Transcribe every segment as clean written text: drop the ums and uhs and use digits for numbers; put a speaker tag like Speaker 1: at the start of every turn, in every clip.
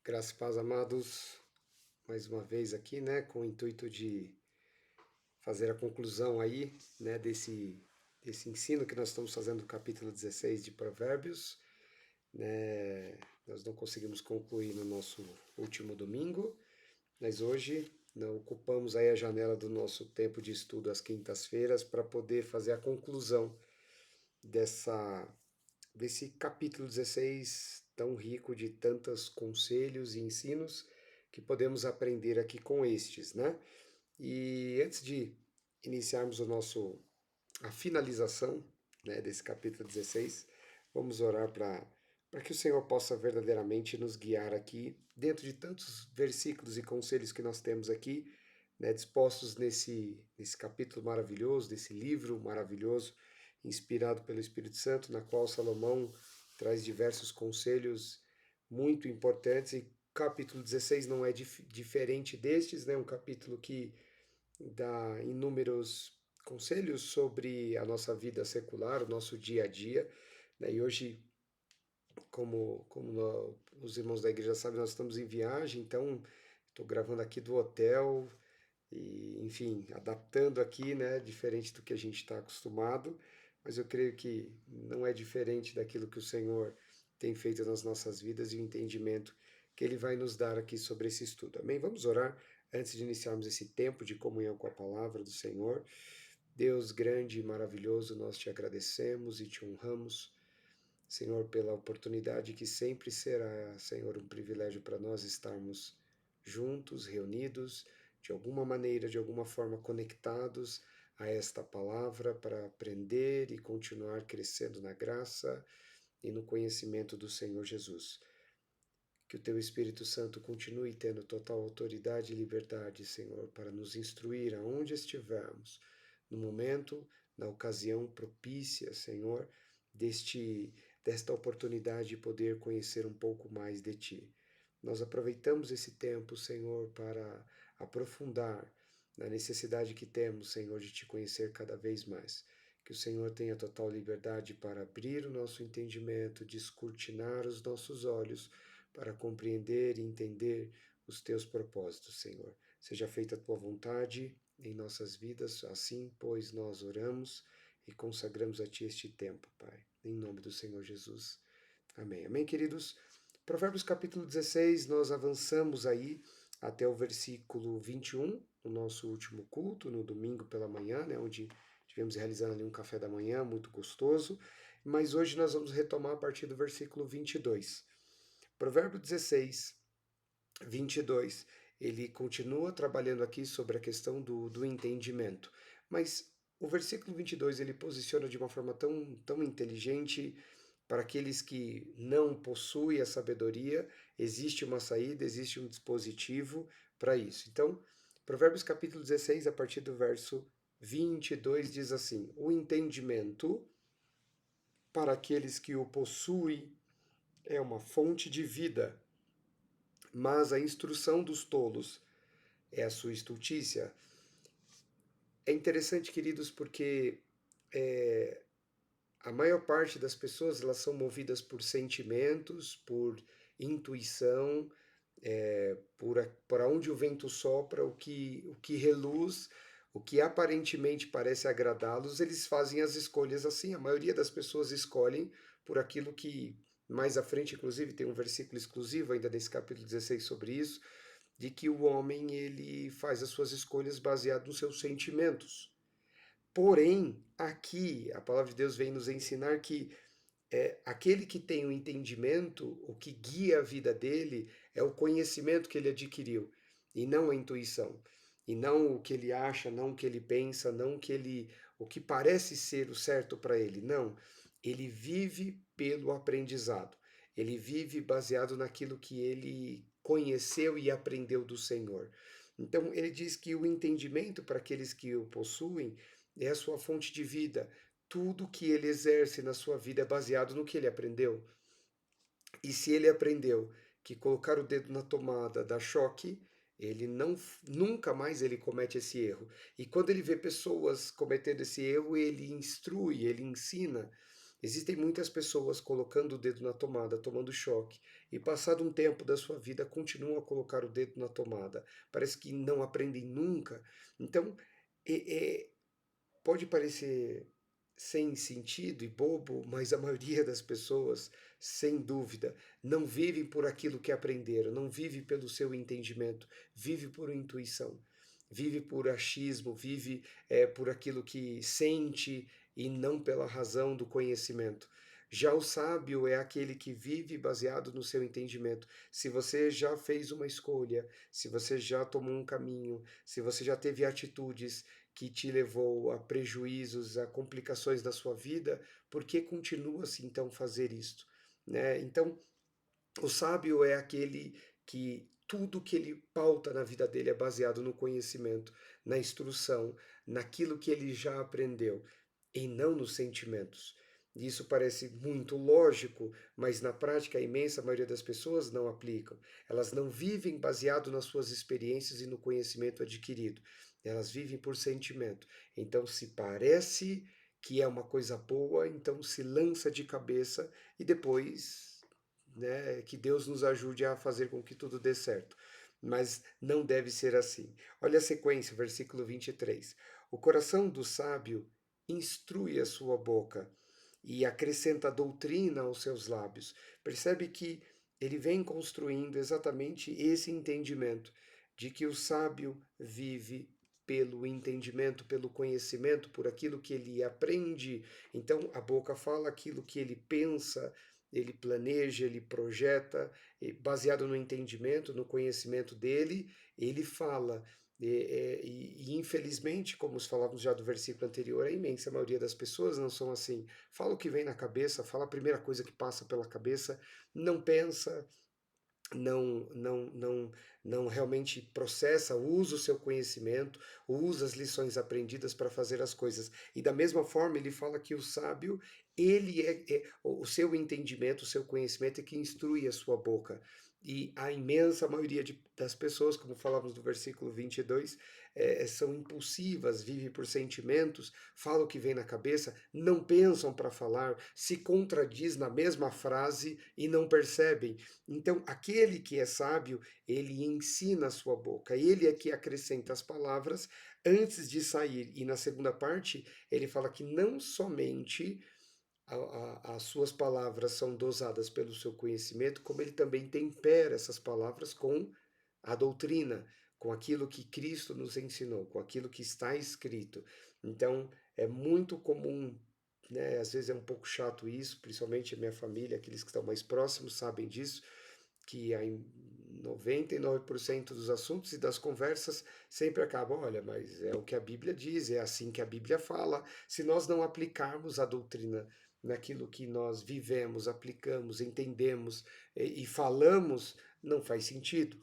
Speaker 1: Graça e paz, amados, mais uma vez aqui, né, com o intuito de fazer a conclusão aí, né, desse ensino que nós estamos fazendo do capítulo 16 de Provérbios, né, nós não conseguimos concluir no nosso último domingo, mas hoje nós ocupamos aí a janela do nosso tempo de estudo às quintas-feiras para poder fazer a conclusão dessa desse capítulo 16 tão rico de tantos conselhos e ensinos que podemos aprender aqui com estes, né? E antes de iniciarmos a finalização, né, desse capítulo 16, vamos orar para que o Senhor possa verdadeiramente nos guiar aqui, dentro de tantos versículos e conselhos que nós temos aqui, né, dispostos nesse capítulo maravilhoso, desse livro maravilhoso, inspirado pelo Espírito Santo, na qual Salomão traz diversos conselhos muito importantes. E capítulo 16 não é diferente destes, né? Um capítulo que dá inúmeros conselhos sobre a nossa vida secular, o nosso dia a dia, né? E hoje, os irmãos da igreja sabem, nós estamos em viagem, então estou gravando aqui do hotel e, enfim, adaptando aqui, né? Diferente do que a gente está acostumado, mas eu creio que não é diferente daquilo que o Senhor tem feito nas nossas vidas e o entendimento que Ele vai nos dar aqui sobre esse estudo. Amém? Vamos orar antes de iniciarmos esse tempo de comunhão com a palavra do Senhor. Deus grande e maravilhoso, nós te agradecemos e te honramos, Senhor, pela oportunidade que sempre será, Senhor, um privilégio para nós estarmos juntos, reunidos, de alguma maneira, de alguma forma conectados a esta palavra para aprender e continuar crescendo na graça e no conhecimento do Senhor Jesus. Que o teu Espírito Santo continue tendo total autoridade e liberdade, Senhor, para nos instruir aonde estivermos, no momento, na ocasião propícia, Senhor, desta oportunidade de poder conhecer um pouco mais de Ti. Nós aproveitamos esse tempo, Senhor, para aprofundar na necessidade que temos, Senhor, de Te conhecer cada vez mais. Que o Senhor tenha total liberdade para abrir o nosso entendimento, descortinar os nossos olhos, para compreender e entender os teus propósitos, Senhor. Seja feita a tua vontade em nossas vidas, assim, pois, nós oramos e consagramos a ti este tempo, Pai. Em nome do Senhor Jesus. Amém. Amém, queridos? Provérbios capítulo 16, nós avançamos aí até o versículo 21, no nosso último culto, no domingo pela manhã, né, onde tivemos realizando ali um café da manhã muito gostoso, mas hoje nós vamos retomar a partir do versículo 22. Provérbio 16, 22, ele continua trabalhando aqui sobre a questão do entendimento, mas o versículo 22 ele posiciona de uma forma tão inteligente para aqueles que não possuem a sabedoria, existe uma saída, existe um dispositivo para isso. Então, Provérbios capítulo 16, a partir do verso 22, diz assim: o entendimento para aqueles que o possuem é uma fonte de vida, mas a instrução dos tolos é a sua estultícia. É interessante, queridos, porque a maior parte das pessoas elas são movidas por sentimentos, por intuição, por onde o vento sopra, o que reluz, o que aparentemente parece agradá-los, eles fazem as escolhas assim. A maioria das pessoas escolhem por aquilo que mais à frente, inclusive, tem um versículo exclusivo ainda nesse capítulo 16 sobre isso, de que o homem ele faz as suas escolhas baseado nos seus sentimentos. Porém, aqui a palavra de Deus vem nos ensinar que aquele que tem o entendimento, o que guia a vida dele é o conhecimento que ele adquiriu, e não a intuição, e não o que ele acha, não o que ele pensa, não o que parece ser o certo para ele. Não, ele vive pelo aprendizado. Ele vive baseado naquilo que ele conheceu e aprendeu do Senhor. Então, ele diz que o entendimento para aqueles que o possuem é a sua fonte de vida. Tudo que ele exerce na sua vida é baseado no que ele aprendeu. E se ele aprendeu que colocar o dedo na tomada dá choque, ele não, nunca mais ele comete esse erro. E quando ele vê pessoas cometendo esse erro, ele instrui, ele ensina, Existem muitas pessoas colocando o dedo na tomada, tomando choque, e passado um tempo da sua vida continuam a colocar o dedo na tomada. Parece que não aprendem nunca. Então, é, pode parecer sem sentido e bobo, mas a maioria das pessoas, sem dúvida, não vivem por aquilo que aprenderam, não vive pelo seu entendimento, vive por intuição, vive por achismo, vive por aquilo que sente e não pela razão do conhecimento. Já o sábio é aquele que vive baseado no seu entendimento. Se você já fez uma escolha, se você já tomou um caminho, se você já teve atitudes que te levou a prejuízos, a complicações da sua vida, por que continua-se então fazer isto? Né? Então, o sábio é aquele que tudo que ele pauta na vida dele é baseado no conhecimento, na instrução, naquilo que ele já aprendeu, e não nos sentimentos. Isso parece muito lógico, mas na prática a imensa maioria das pessoas não aplicam. Elas não vivem baseado nas suas experiências e no conhecimento adquirido. Elas vivem por sentimento. Então, se parece que é uma coisa boa, então se lança de cabeça e depois, né, que Deus nos ajude a fazer com que tudo dê certo. Mas não deve ser assim. Olha a sequência, versículo 23. O coração do sábio instrui a sua boca e acrescenta doutrina aos seus lábios. Percebe que ele vem construindo exatamente esse entendimento de que o sábio vive pelo entendimento, pelo conhecimento, por aquilo que ele aprende. Então, a boca fala aquilo que ele pensa, ele planeja, ele projeta, e baseado no entendimento, no conhecimento dele, ele fala. Infelizmente, como falávamos já do versículo anterior, a imensa maioria das pessoas não são assim. Fala o que vem na cabeça, fala a primeira coisa que passa pela cabeça, não pensa, não realmente processa, usa o seu conhecimento, usa as lições aprendidas para fazer as coisas. E da mesma forma, ele fala que o sábio, ele é o seu entendimento, o seu conhecimento é que instrui a sua boca. E a imensa maioria das pessoas, como falávamos do versículo 22, são impulsivas, vivem por sentimentos, falam o que vem na cabeça, não pensam para falar, se contradiz na mesma frase e não percebem. Então, aquele que é sábio, ele ensina a sua boca, ele é que acrescenta as palavras antes de sair. E na segunda parte, ele fala que não somente as suas palavras são dosadas pelo seu conhecimento, como ele também tempera essas palavras com a doutrina, com aquilo que Cristo nos ensinou, com aquilo que está escrito. Então, é muito comum, né? Às vezes é um pouco chato isso, principalmente a minha família, aqueles que estão mais próximos sabem disso, que em 99% dos assuntos e das conversas sempre acabam, olha, mas é o que a Bíblia diz, é assim que a Bíblia fala. Se nós não aplicarmos a doutrina naquilo que nós vivemos, aplicamos, entendemos e falamos, não faz sentido.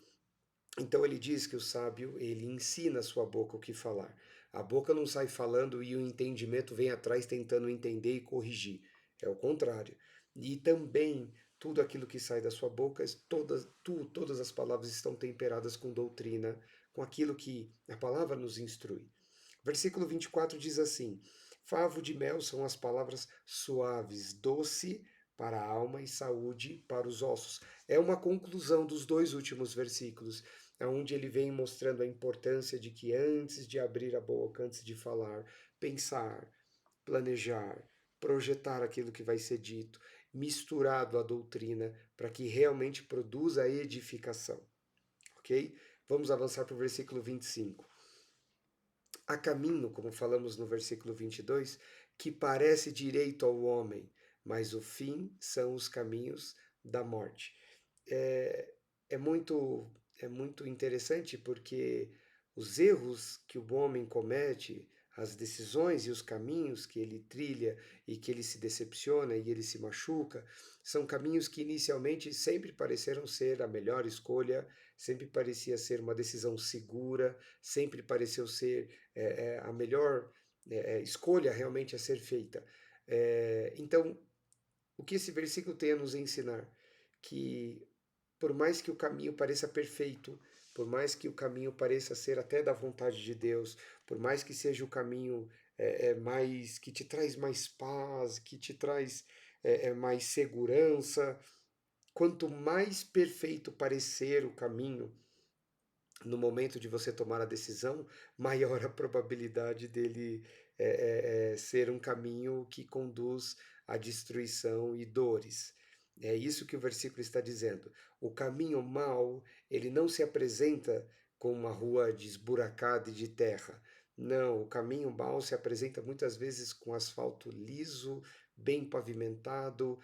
Speaker 1: Então ele diz que o sábio, ele ensina a sua boca o que falar. A boca não sai falando e o entendimento vem atrás tentando entender e corrigir. É o contrário. E também tudo aquilo que sai da sua boca, todas as palavras estão temperadas com doutrina, com aquilo que a palavra nos instrui. Versículo 24 diz assim: Favo de mel são as palavras suaves, doce para a alma e saúde para os ossos. É uma conclusão dos dois últimos versículos, onde ele vem mostrando a importância de que antes de abrir a boca, antes de falar, pensar, planejar, projetar aquilo que vai ser dito, misturado à doutrina, para que realmente produza a edificação. Ok? Vamos avançar para o versículo 25. Há caminho, como falamos no versículo 22, que parece direito ao homem, mas o fim são os caminhos da morte. É, é muito, é muito interessante porque os erros que o homem comete, as decisões e os caminhos que ele trilha e que ele se decepciona e ele se machuca, são caminhos que inicialmente sempre pareceram ser a melhor escolha, sempre parecia ser uma decisão segura, sempre pareceu ser a melhor escolha realmente a ser feita. Então, o que esse versículo tem a nos ensinar? Que por mais que o caminho pareça perfeito, por mais que o caminho pareça ser até da vontade de Deus, por mais que seja o caminho mais que te traz mais paz, que te traz mais segurança. Quanto mais perfeito parecer o caminho no momento de você tomar a decisão, maior a probabilidade dele ser um caminho que conduz à destruição e dores. É isso que o versículo está dizendo. O caminho mau, ele não se apresenta com uma rua esburacada e de terra. Não, o caminho mau se apresenta muitas vezes com asfalto liso, bem pavimentado,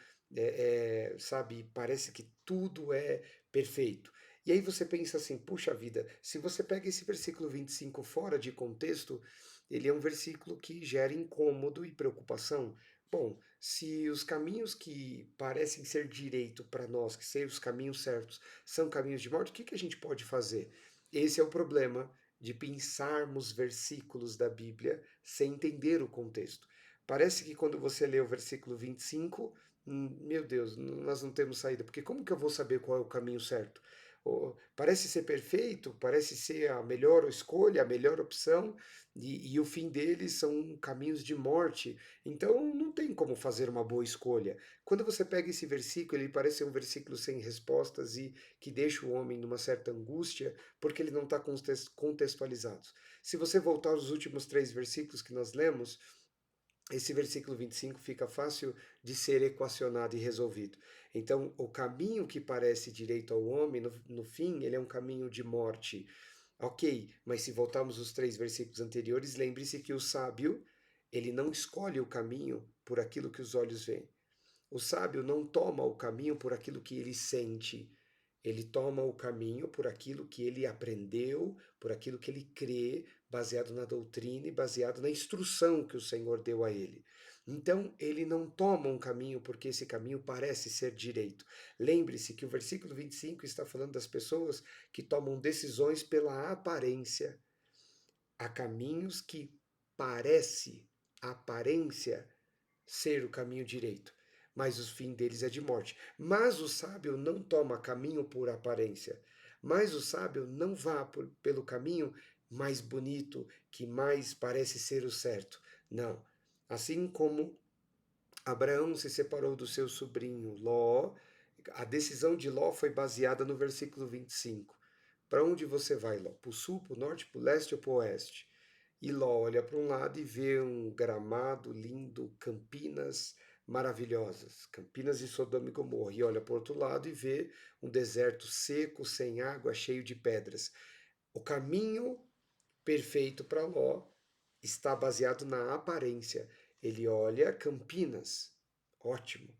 Speaker 1: sabe? Parece que tudo é perfeito. E aí você pensa assim, puxa vida, se você pega esse versículo 25 fora de contexto, ele é um versículo que gera incômodo e preocupação. Bom, se os caminhos que parecem ser direito para nós, que sejam os caminhos certos, são caminhos de morte, o que que a gente pode fazer? Esse é o problema de pensarmos versículos da Bíblia sem entender o contexto. Parece que quando você lê o versículo 25, meu Deus, nós não temos saída, porque como que eu vou saber qual é o caminho certo? Parece ser perfeito, parece ser a melhor escolha, a melhor opção, e o fim deles são caminhos de morte. Então não tem como fazer uma boa escolha. Quando você pega esse versículo, ele parece ser um versículo sem respostas e que deixa o homem numa certa angústia, porque ele não está contextualizado. Se você voltar aos últimos três versículos que nós lemos, esse versículo 25 fica fácil de ser equacionado e resolvido. Então, o caminho que parece direito ao homem, no fim, ele é um caminho de morte. Ok, mas se voltarmos os três versículos anteriores, lembre-se que o sábio, ele não escolhe o caminho por aquilo que os olhos veem. O sábio não toma o caminho por aquilo que ele sente. Ele toma o caminho por aquilo que ele aprendeu, por aquilo que ele crê, baseado na doutrina e baseado na instrução que o Senhor deu a ele. Então, ele não toma um caminho porque esse caminho parece ser direito. Lembre-se que o versículo 25 está falando das pessoas que tomam decisões pela aparência. Há caminhos que parece, aparência, ser o caminho direito, mas o fim deles é de morte. Mas o sábio não toma caminho por aparência, mas o sábio não vá pelo caminho mais bonito, que mais parece ser o certo. Não. Assim como Abraão se separou do seu sobrinho Ló, a decisão de Ló foi baseada no versículo 25. Para onde você vai, Ló? Para o sul, para o norte, para o leste ou para o oeste? E Ló olha para um lado e vê um gramado lindo, campinas maravilhosas, Campinas de Sodoma e Gomorra. E olha para o outro lado e vê um deserto seco, sem água, cheio de pedras. O caminho perfeito para Ló está baseado na aparência. Ele olha Campinas, ótimo,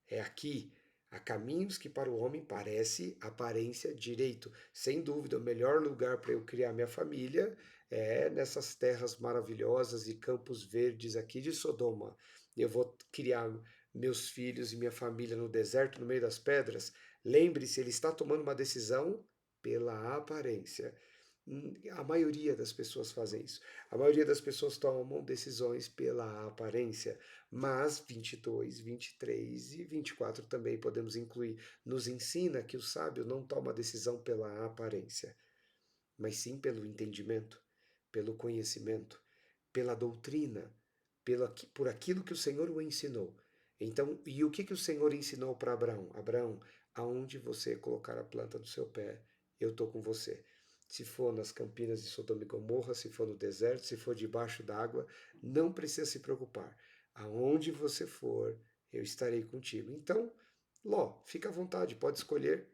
Speaker 1: é aqui. Há caminhos que para o homem parece aparência direito. Sem dúvida, o melhor lugar para eu criar minha família é nessas terras maravilhosas e campos verdes aqui de Sodoma. Eu vou criar meus filhos e minha família no deserto, no meio das pedras. Lembre-se, ele está tomando uma decisão pela aparência. A maioria das pessoas fazem isso. A maioria das pessoas tomam decisões pela aparência, mas 22, 23 e 24 também podemos incluir. Nos ensina que o sábio não toma decisão pela aparência, mas sim pelo entendimento, pelo conhecimento, pela doutrina, por aquilo que o Senhor o ensinou. Então, e o que, que o Senhor ensinou para Abraão? Abraão, aonde você colocar a planta do seu pé, eu estou com você. Se for nas campinas de Sodoma e Gomorra, se for no deserto, se for debaixo d'água, não precisa se preocupar. Aonde você for, eu estarei contigo. Então, Ló, fica à vontade, pode escolher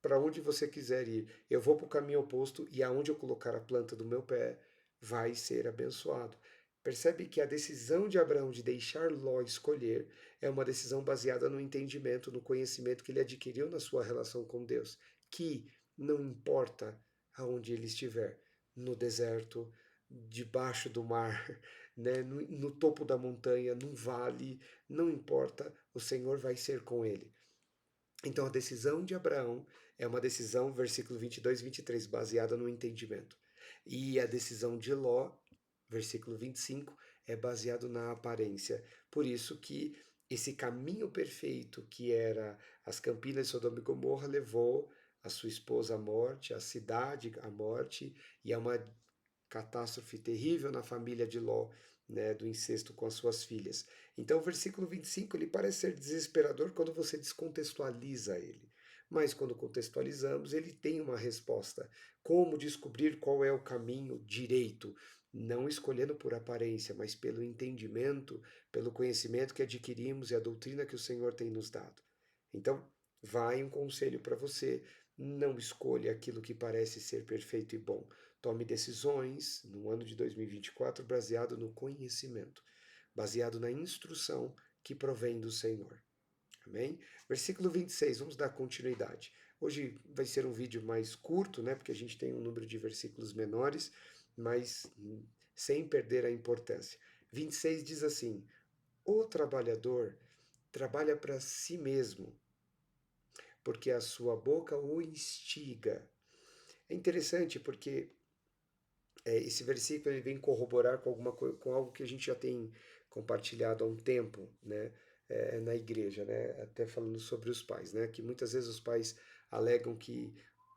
Speaker 1: para onde você quiser ir. Eu vou para o caminho oposto e aonde eu colocar a planta do meu pé vai ser abençoado. Percebe que a decisão de Abraão de deixar Ló escolher é uma decisão baseada no entendimento, no conhecimento que ele adquiriu na sua relação com Deus, que não importa aonde ele estiver, no deserto, debaixo do mar, né, no topo da montanha, num vale, não importa, o Senhor vai ser com ele. Então a decisão de Abraão é uma decisão, versículo 22 e 23, baseada no entendimento. E a decisão de Ló, versículo 25, é baseado na aparência. Por isso que esse caminho perfeito que era as campinas de Sodoma e Gomorra levou a sua esposa à morte, a cidade à morte e a uma catástrofe terrível na família de Ló. né, do incesto com as suas filhas. Então, o versículo 25 ele parece ser desesperador quando você descontextualiza ele. Mas quando contextualizamos, ele tem uma resposta. Como descobrir qual é o caminho direito? Não escolhendo por aparência, mas pelo entendimento, pelo conhecimento que adquirimos e a doutrina que o Senhor tem nos dado. Então, vai um conselho para você: não escolha aquilo que parece ser perfeito e bom. Tome decisões no ano de 2024 baseado no conhecimento, baseado na instrução que provém do Senhor. Amém? Versículo 26, vamos dar continuidade. Hoje vai ser um vídeo mais curto, né? Porque a gente tem um número de versículos menores, mas sem perder a importância. 26 diz assim: o trabalhador trabalha para si mesmo, porque a sua boca o instiga. É interessante porque esse versículo ele vem corroborar com com algo que a gente já tem compartilhado há um tempo, né, na igreja, né, até falando sobre os pais, né, que muitas vezes os pais alegam que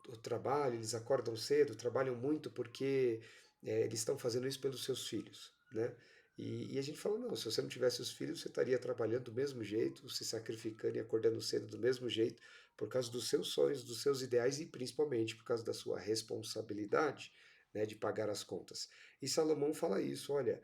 Speaker 1: o trabalho, eles acordam cedo, trabalham muito porque eles estão fazendo isso pelos seus filhos, né? E a gente fala, não, se você não tivesse os filhos, você estaria trabalhando do mesmo jeito, se sacrificando e acordando cedo do mesmo jeito, por causa dos seus sonhos, dos seus ideais e principalmente por causa da sua responsabilidade, né, de pagar as contas. E Salomão fala isso, olha,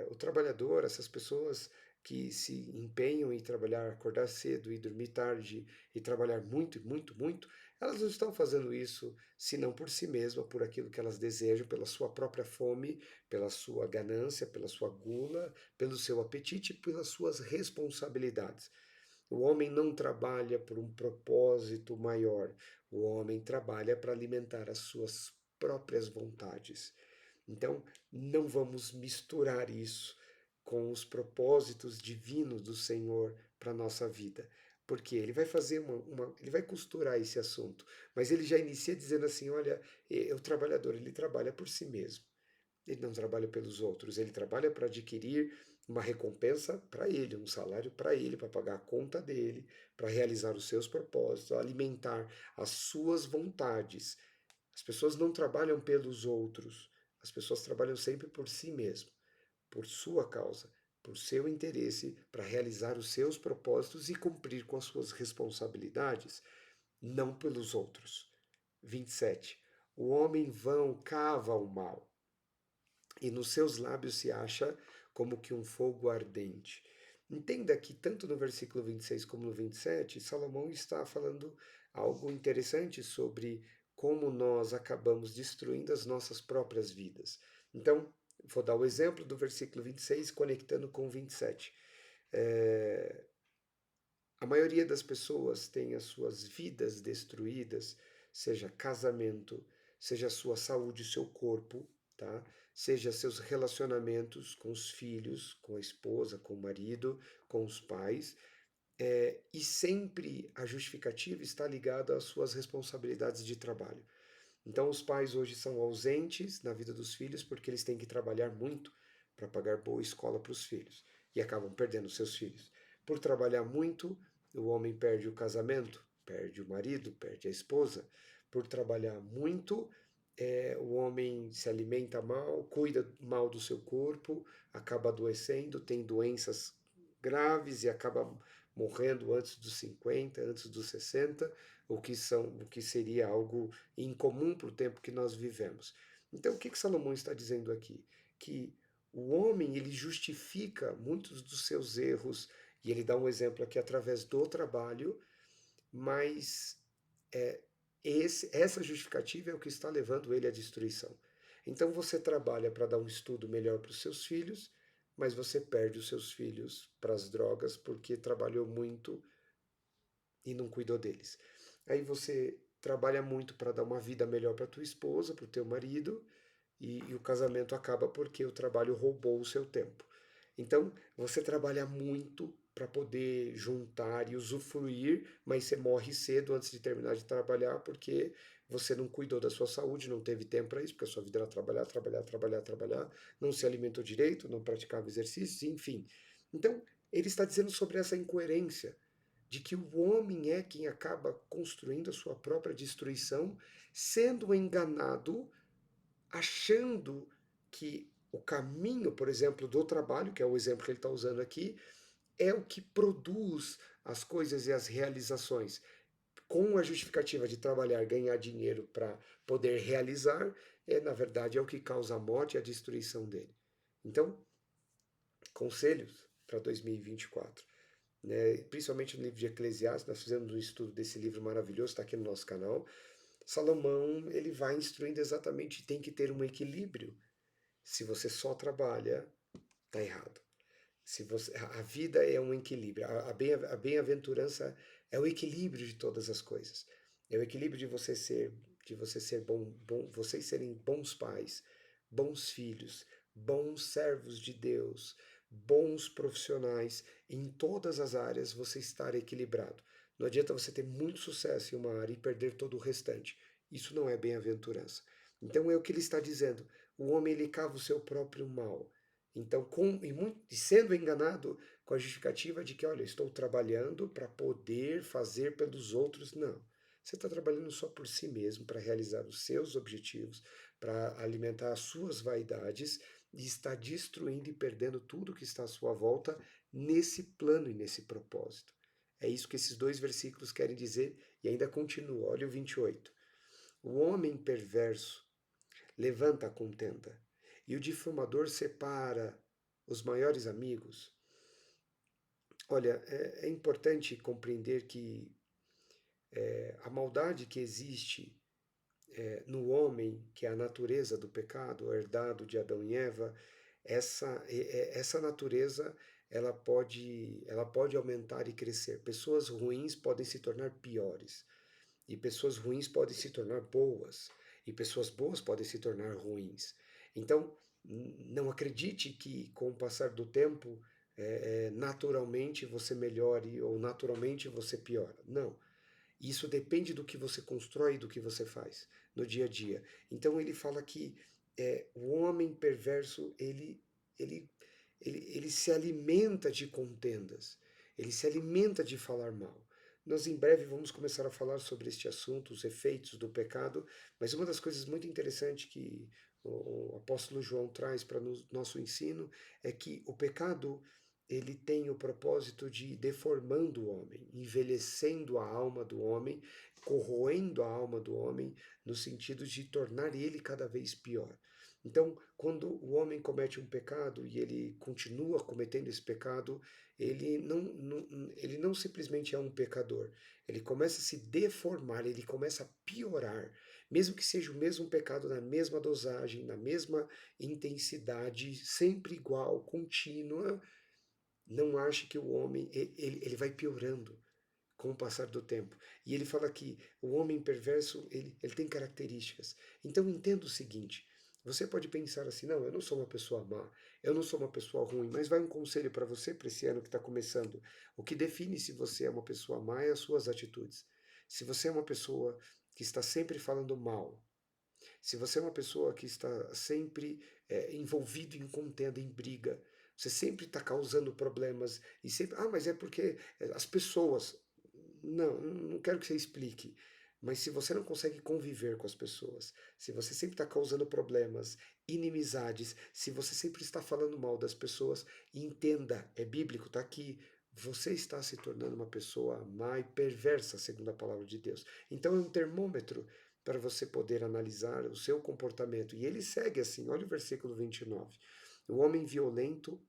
Speaker 1: o trabalhador, essas pessoas que se empenham em trabalhar, acordar cedo e dormir tarde e trabalhar muito, muito, muito, elas não estão fazendo isso senão por si mesma, por aquilo que elas desejam, pela sua própria fome, pela sua ganância, pela sua gula, pelo seu apetite, pelas suas responsabilidades. O homem não trabalha por um propósito maior. O homem trabalha para alimentar as suas próprias vontades. Então, não vamos misturar isso com os propósitos divinos do Senhor para a nossa vida. Porque ele vai fazer ele vai costurar esse assunto, mas ele já inicia dizendo assim: olha, o trabalhador, ele trabalha por si mesmo. Ele não trabalha pelos outros, ele trabalha para adquirir uma recompensa para ele, um salário para ele, para pagar a conta dele, para realizar os seus propósitos, alimentar as suas vontades. As pessoas não trabalham pelos outros, as pessoas trabalham sempre por si mesmo, por sua causa, por seu interesse, para realizar os seus propósitos e cumprir com as suas responsabilidades, não pelos outros. 27. O homem vão cava o mal, e nos seus lábios se acha como que um fogo ardente. Entenda que tanto no versículo 26 como no 27, Salomão está falando algo interessante sobre como nós acabamos destruindo as nossas próprias vidas. Então, vou dar o exemplo do versículo 26 conectando com o 27. É, a maioria das pessoas tem as suas vidas destruídas, seja casamento, seja a sua saúde, seu corpo, tá? Seja seus relacionamentos com os filhos, com a esposa, com o marido, com os pais, e sempre a justificativa está ligada às suas responsabilidades de trabalho. Então, os pais hoje são ausentes na vida dos filhos porque eles têm que trabalhar muito para pagar boa escola para os filhos e acabam perdendo seus filhos. Por trabalhar muito, o homem perde o casamento, perde o marido, perde a esposa. Por trabalhar muito, o homem se alimenta mal, cuida mal do seu corpo, acaba adoecendo, tem doenças graves e acaba morrendo antes dos 50, antes dos 60, o que seria algo incomum para o tempo que nós vivemos. Então, o que Salomão está dizendo aqui? Que o homem ele justifica muitos dos seus erros, e ele dá um exemplo aqui através do trabalho, mas é, essa justificativa é o que está levando ele à destruição. Então você trabalha para dar um estudo melhor para os seus filhos, mas você perde os seus filhos para as drogas porque trabalhou muito e não cuidou deles. Aí você trabalha muito para dar uma vida melhor para tua esposa, para o teu marido, e o casamento acaba porque o trabalho roubou o seu tempo. Então, você trabalha muito para poder juntar e usufruir, mas você morre cedo antes de terminar de trabalhar porque você não cuidou da sua saúde, não teve tempo para isso, porque a sua vida era trabalhar, trabalhar, trabalhar, trabalhar, não se alimentou direito, não praticava exercícios, enfim. Então, ele está dizendo sobre essa incoerência de que o homem é quem acaba construindo a sua própria destruição, sendo enganado, achando que O caminho, por exemplo, do trabalho, que é o exemplo que ele está usando aqui, é o que produz as coisas e as realizações. Com a justificativa de trabalhar, ganhar dinheiro para poder realizar, na verdade, é o que causa a morte e a destruição dele. Então, conselhos para 2024, né? Principalmente no livro de Eclesiastes, nós fizemos um estudo desse livro maravilhoso, está aqui no nosso canal. Salomão, ele vai instruindo exatamente, tem que ter um equilíbrio. Se você só trabalha, tá errado. Se você, a vida é um equilíbrio. A bem-aventurança é o equilíbrio de todas as coisas. É o equilíbrio de você ser bom, vocês serem bons pais, bons filhos, bons servos de Deus, bons profissionais em todas as áreas, você estar equilibrado. Não adianta você ter muito sucesso em uma área e perder todo o restante. Isso não é bem-aventurança. Então é o que ele está dizendo. O homem ele cava o seu próprio mal. Então, e sendo enganado com a justificativa de que, olha, estou trabalhando para poder fazer pelos outros, não. Você está trabalhando só por si mesmo, para realizar os seus objetivos, para alimentar as suas vaidades e está destruindo e perdendo tudo que está à sua volta nesse plano e nesse propósito. É isso que esses dois versículos querem dizer e ainda continua. Olha o 28. O homem perverso levanta a contenda, e o difamador separa os maiores amigos. Olha, é importante compreender que a maldade que existe no homem, que é a natureza do pecado, herdado de Adão e Eva, essa natureza ela pode aumentar e crescer. Pessoas ruins podem se tornar piores, e pessoas ruins podem se tornar boas, e pessoas boas podem se tornar ruins. Então, não acredite que com o passar do tempo, naturalmente você melhore ou naturalmente você piora. Não. Isso depende do que você constrói e do que você faz no dia a dia. Então ele fala que o homem perverso ele, ele se alimenta de contendas, ele se alimenta de falar mal. Nós em breve vamos começar a falar sobre este assunto, os efeitos do pecado, mas uma das coisas muito interessantes que o apóstolo João traz para o nosso ensino é que o pecado ele tem o propósito de ir deformando o homem, envelhecendo a alma do homem, corroendo a alma do homem, no sentido de tornar ele cada vez pior. Então, quando o homem comete um pecado e ele continua cometendo esse pecado, ele não simplesmente é um pecador, ele começa a se deformar, ele começa a piorar, mesmo que seja o mesmo pecado na mesma dosagem, na mesma intensidade, sempre igual, contínua. Não ache que o homem ele vai piorando com o passar do tempo. E ele fala que o homem perverso ele tem características. Então entenda o seguinte: você pode pensar assim, não, eu não sou uma pessoa má, eu não sou uma pessoa ruim, mas vai um conselho para você para esse ano que está começando. O que define se você é uma pessoa má é as suas atitudes. Se você é uma pessoa que está sempre falando mal, se você é uma pessoa que está sempre envolvido em contenda, em briga, você sempre está causando problemas e sempre, mas é porque as pessoas. Não, não quero que você explique. Mas se você não consegue conviver com as pessoas, se você sempre está causando problemas, inimizades, se você sempre está falando mal das pessoas, entenda, é bíblico, está aqui. Você está se tornando uma pessoa má e perversa, segundo a palavra de Deus. Então é um termômetro para você poder analisar o seu comportamento. E ele segue assim, olha o versículo 29. O homem violento,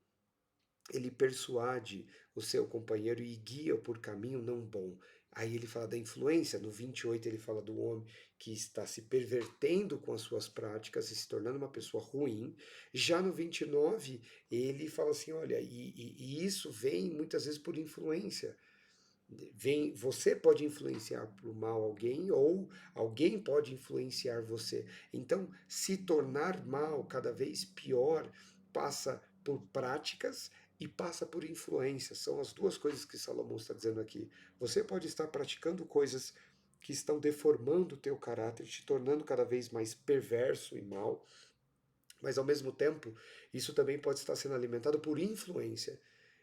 Speaker 1: ele persuade o seu companheiro e guia-o por caminho não bom. Aí ele fala da influência, no 28 ele fala do homem que está se pervertendo com as suas práticas e se tornando uma pessoa ruim. Já no 29 ele fala assim, olha, e isso vem muitas vezes por influência. Você pode influenciar para o mal alguém ou alguém pode influenciar você. Então, se tornar mal cada vez pior passa por práticas e passa por influência. São as duas coisas que Salomão está dizendo aqui. Você pode estar praticando coisas que estão deformando o teu caráter, te tornando cada vez mais perverso e mal, mas ao mesmo tempo, isso também pode estar sendo alimentado por influência.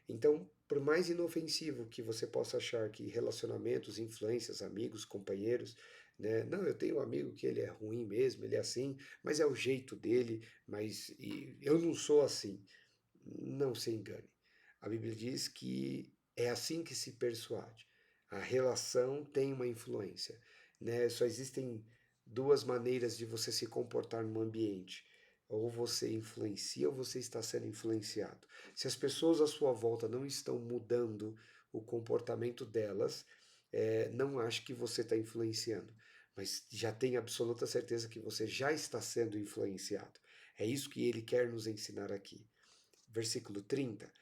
Speaker 1: Então, por mais inofensivo que você possa achar que relacionamentos, influências, amigos, companheiros, né? Não, eu tenho um amigo que ele é ruim mesmo, ele é assim, mas é o jeito dele, eu não sou assim. Não se engane. A Bíblia diz que é assim que se persuade. A relação tem uma influência, né? Só existem duas maneiras de você se comportar num ambiente. Ou você influencia ou você está sendo influenciado. Se as pessoas à sua volta não estão mudando o comportamento delas, não ache que você está influenciando, mas já tenha absoluta certeza que você já está sendo influenciado. É isso que ele quer nos ensinar aqui. Versículo 30.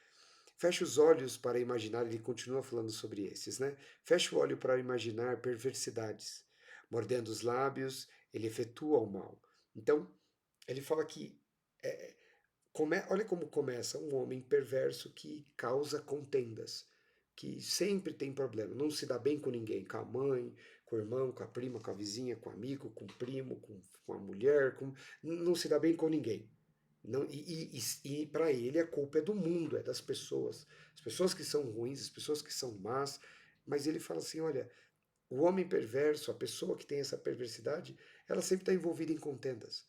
Speaker 1: Fecha os olhos para imaginar, ele continua falando sobre esses, né? Fecha o olho para imaginar perversidades. Mordendo os lábios, ele efetua o mal. Então, ele fala que é, olha como começa um homem perverso que causa contendas, que sempre tem problema, não se dá bem com ninguém, com a mãe, com o irmão, com a prima, com a vizinha, com o amigo, com o primo, com a mulher, não se dá bem com ninguém. Não, e para ele a culpa é do mundo, é das pessoas. As pessoas que são ruins, as pessoas que são más. Mas ele fala assim: olha, o homem perverso, a pessoa que tem essa perversidade, ela sempre está envolvida em contendas.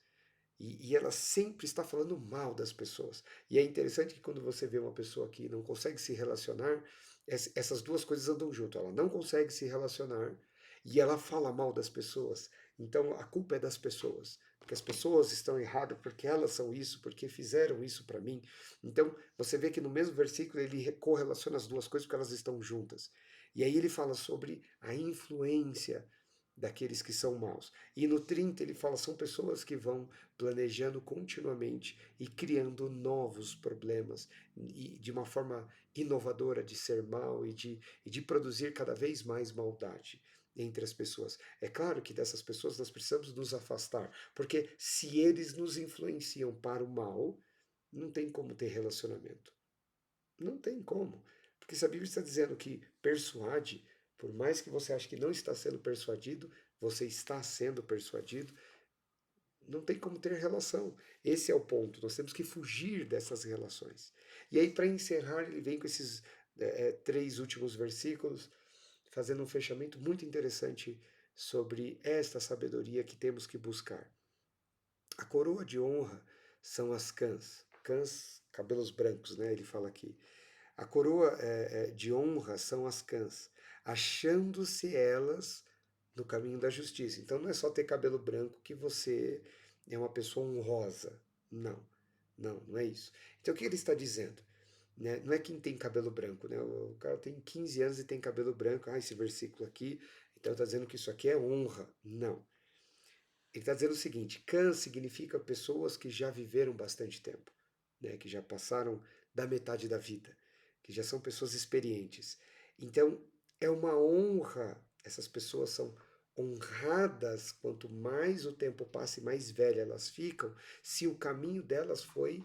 Speaker 1: E ela sempre está falando mal das pessoas. E é interessante que quando você vê uma pessoa que não consegue se relacionar, essas duas coisas andam junto. Ela não consegue se relacionar e ela fala mal das pessoas. Então a culpa é das pessoas. Porque as pessoas estão erradas, porque elas são isso, porque fizeram isso para mim. Então você vê que no mesmo versículo ele correlaciona as duas coisas porque elas estão juntas. E aí ele fala sobre a influência daqueles que são maus. E no 30 ele fala são pessoas que vão planejando continuamente e criando novos problemas e de uma forma inovadora de ser mal e de produzir cada vez mais maldade entre as pessoas. É claro que dessas pessoas nós precisamos nos afastar, porque se eles nos influenciam para o mal, não tem como ter relacionamento. Não tem como. Porque se a Bíblia está dizendo que persuade, por mais que você ache que não está sendo persuadido, você está sendo persuadido, não tem como ter relação. Esse é o ponto. Nós temos que fugir dessas relações. E aí, para encerrar, ele vem com esses três últimos versículos, fazendo um fechamento muito interessante sobre esta sabedoria que temos que buscar. A coroa de honra são as cãs, cabelos brancos, né? Ele fala aqui. A coroa de honra são as cãs, achando-se elas no caminho da justiça. Então não é só ter cabelo branco que você é uma pessoa honrosa. Não, não é isso. Então o que ele está dizendo? Né? Não é quem tem cabelo branco, né? O cara tem 15 anos e tem cabelo branco. Ah, esse versículo aqui, então está dizendo que isso aqui é honra. Não. Ele está dizendo o seguinte: Khan significa pessoas que já viveram bastante tempo, né? Que já passaram da metade da vida, que já são pessoas experientes. Então, é uma honra, essas pessoas são honradas quanto mais o tempo passa e mais velhas elas ficam, se o caminho delas foi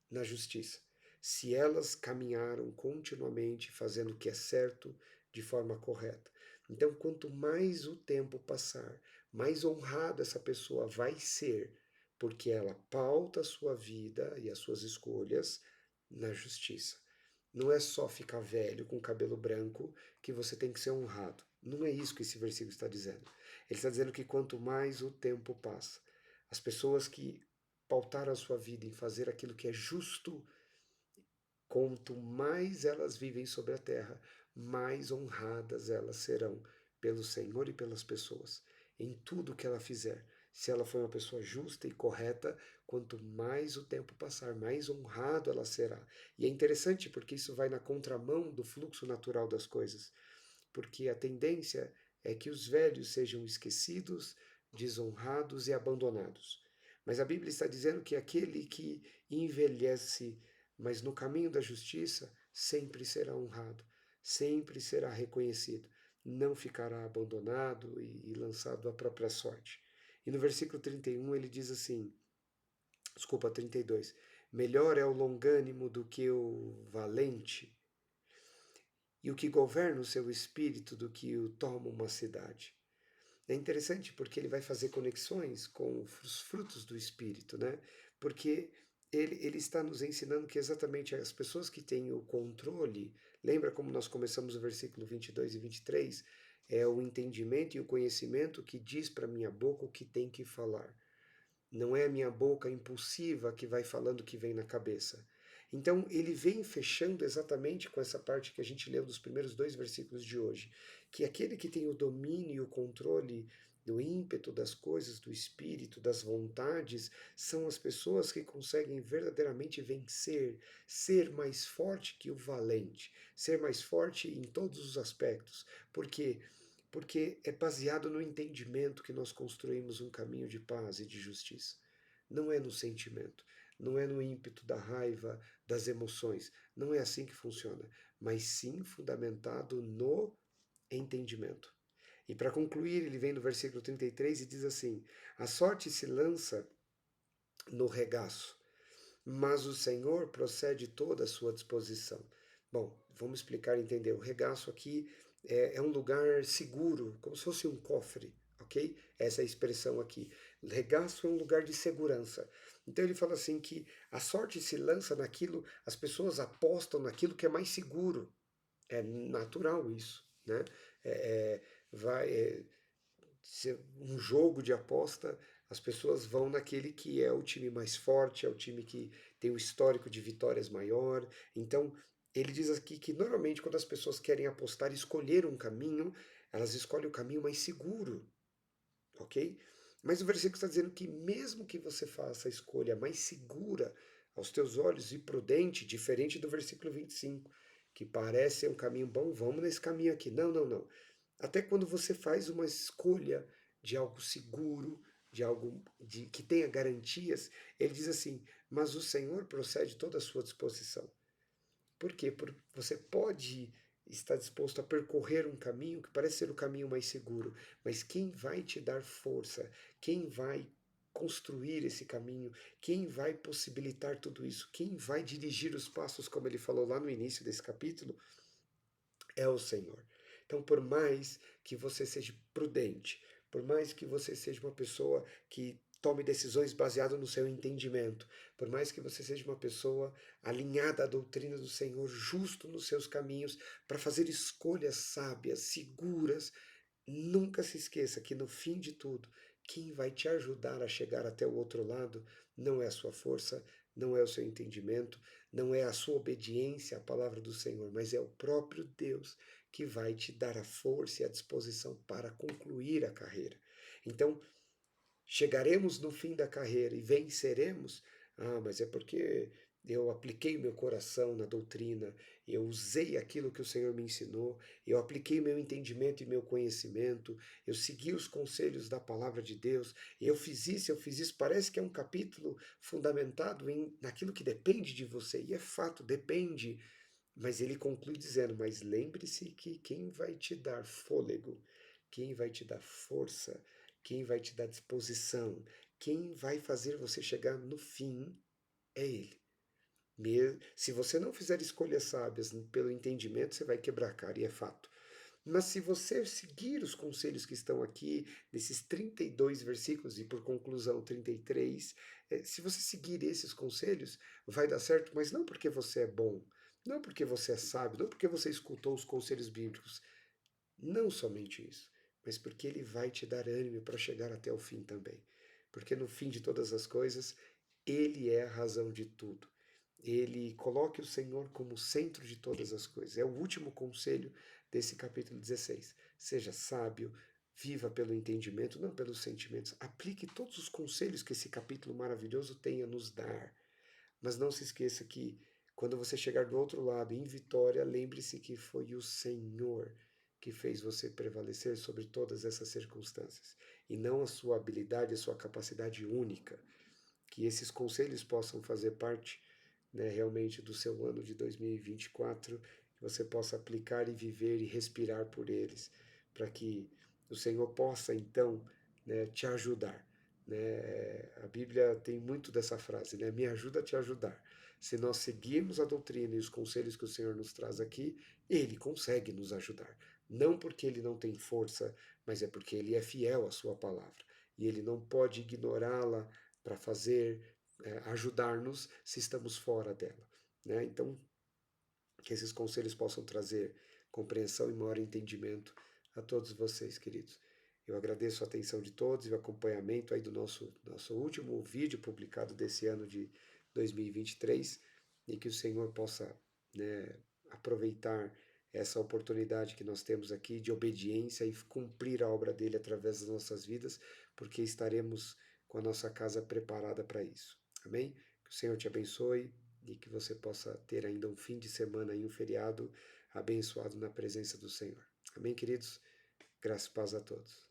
Speaker 1: na justiça. Se elas caminharam continuamente fazendo o que é certo de forma correta. Então, quanto mais o tempo passar, mais honrado essa pessoa vai ser, porque ela pauta a sua vida e as suas escolhas na justiça. Não é só ficar velho com cabelo branco que você tem que ser honrado. Não é isso que esse versículo está dizendo. Ele está dizendo que quanto mais o tempo passa, as pessoas que pautaram a sua vida em fazer aquilo que é justo, quanto mais elas vivem sobre a terra, mais honradas elas serão pelo Senhor e pelas pessoas, em tudo que ela fizer. Se ela for uma pessoa justa e correta, quanto mais o tempo passar, mais honrado ela será. E é interessante porque isso vai na contramão do fluxo natural das coisas, porque a tendência é que os velhos sejam esquecidos, desonrados e abandonados. Mas a Bíblia está dizendo que aquele que envelhece mas no caminho da justiça sempre será honrado, sempre será reconhecido, não ficará abandonado e lançado à própria sorte. E no versículo 31 ele diz assim, desculpa, 32, melhor é o longânimo do que o valente, e o que governa o seu espírito do que o toma uma cidade. É interessante porque ele vai fazer conexões com os frutos do Espírito, né? Porque ele está nos ensinando que exatamente as pessoas que têm o controle, lembra como nós começamos o versículo 22 e 23? É o entendimento e o conhecimento que diz para minha boca o que tem que falar. Não é a minha boca impulsiva que vai falando o que vem na cabeça. Então, ele vem fechando exatamente com essa parte que a gente leu dos primeiros 2 versículos de hoje, que aquele que tem o domínio e o controle do ímpeto das coisas, do espírito, das vontades, são as pessoas que conseguem verdadeiramente vencer, ser mais forte que o valente, ser mais forte em todos os aspectos. Por quê? Porque é baseado no entendimento que nós construímos um caminho de paz e de justiça. Não é no sentimento, não é no ímpeto da raiva, das emoções. Não é assim que funciona, mas sim fundamentado no entendimento. E para concluir, ele vem no versículo 33 e diz assim: a sorte se lança no regaço, mas o Senhor procede toda a sua disposição. Bom, vamos explicar e entender. O regaço aqui é um lugar seguro, como se fosse um cofre, ok? Essa é a expressão aqui. Regaço é um lugar de segurança. Então ele fala assim que a sorte se lança naquilo, as pessoas apostam naquilo que é mais seguro. É natural isso, né? É, é, vai, ser um jogo de aposta, as pessoas vão naquele que é o time mais forte, é o time que tem um histórico de vitórias maior. Então, ele diz aqui que normalmente quando as pessoas querem apostar e escolher um caminho, elas escolhem o caminho mais seguro, ok? Mas o versículo está dizendo que mesmo que você faça a escolha mais segura aos teus olhos e prudente, diferente do versículo 25, que parece ser um caminho bom, vamos nesse caminho aqui. Não, não, não. Até quando você faz uma escolha de algo seguro, de algo que tenha garantias, ele diz assim: mas o Senhor procede toda a sua disposição. Por quê? Porque você pode estar disposto a percorrer um caminho que parece ser o caminho mais seguro, mas quem vai te dar força, quem vai construir esse caminho, quem vai possibilitar tudo isso, quem vai dirigir os passos, como ele falou lá no início desse capítulo, é o Senhor. Então, por mais que você seja prudente, por mais que você seja uma pessoa que tome decisões baseadas no seu entendimento, por mais que você seja uma pessoa alinhada à doutrina do Senhor, justo nos seus caminhos, para fazer escolhas sábias, seguras, nunca se esqueça que no fim de tudo, quem vai te ajudar a chegar até o outro lado não é a sua força, não é o seu entendimento, não é a sua obediência à palavra do Senhor, mas é o próprio Deus que vai te dar a força e a disposição para concluir a carreira. Então, chegaremos no fim da carreira e venceremos? Ah, mas é porque eu apliquei meu coração na doutrina, eu usei aquilo que o Senhor me ensinou, eu apliquei meu entendimento e meu conhecimento, eu segui os conselhos da palavra de Deus, eu fiz isso, eu fiz isso. Parece que é um capítulo fundamentado naquilo que depende de você, e é fato, depende. Mas ele conclui dizendo: mas lembre-se que quem vai te dar fôlego, quem vai te dar força, quem vai te dar disposição, quem vai fazer você chegar no fim é Ele. Se você não fizer escolhas sábias pelo entendimento, você vai quebrar a cara, e é fato. Mas se você seguir os conselhos que estão aqui, nesses 32 versículos, e por conclusão 33, se você seguir esses conselhos, vai dar certo, mas não porque você é bom, não porque você é sábio, não porque você escutou os conselhos bíblicos, não somente isso, mas porque ele vai te dar ânimo para chegar até o fim também. Porque no fim de todas as coisas, ele é a razão de tudo. Ele coloque o Senhor como centro de todas as coisas. É o último conselho desse capítulo 16. Seja sábio, viva pelo entendimento, não pelos sentimentos. Aplique todos os conselhos que esse capítulo maravilhoso tem a nos dar. Mas não se esqueça que quando você chegar do outro lado em vitória, lembre-se que foi o Senhor que fez você prevalecer sobre todas essas circunstâncias, e não a sua habilidade, a sua capacidade única. Que esses conselhos possam fazer parte, né, realmente do seu ano de 2024, que você possa aplicar e viver e respirar por eles, para que o Senhor possa então, né, te ajudar. Né? A Bíblia tem muito dessa frase, né? Me ajuda a te ajudar. Se nós seguirmos a doutrina e os conselhos que o Senhor nos traz aqui, Ele consegue nos ajudar. Não porque Ele não tem força, mas é porque Ele é fiel à Sua palavra. E Ele não pode ignorá-la para fazer, ajudar-nos se estamos fora dela. Né? Então, que esses conselhos possam trazer compreensão e maior entendimento a todos vocês, queridos. Eu agradeço a atenção de todos e o acompanhamento aí do nosso último vídeo publicado desse ano de 2023 e que o Senhor possa, né, aproveitar essa oportunidade que nós temos aqui de obediência e cumprir a obra dele através das nossas vidas, porque estaremos com a nossa casa preparada para isso. Amém? Que o Senhor te abençoe e que você possa ter ainda um fim de semana e um feriado abençoado na presença do Senhor. Amém, queridos? Graças e paz a todos.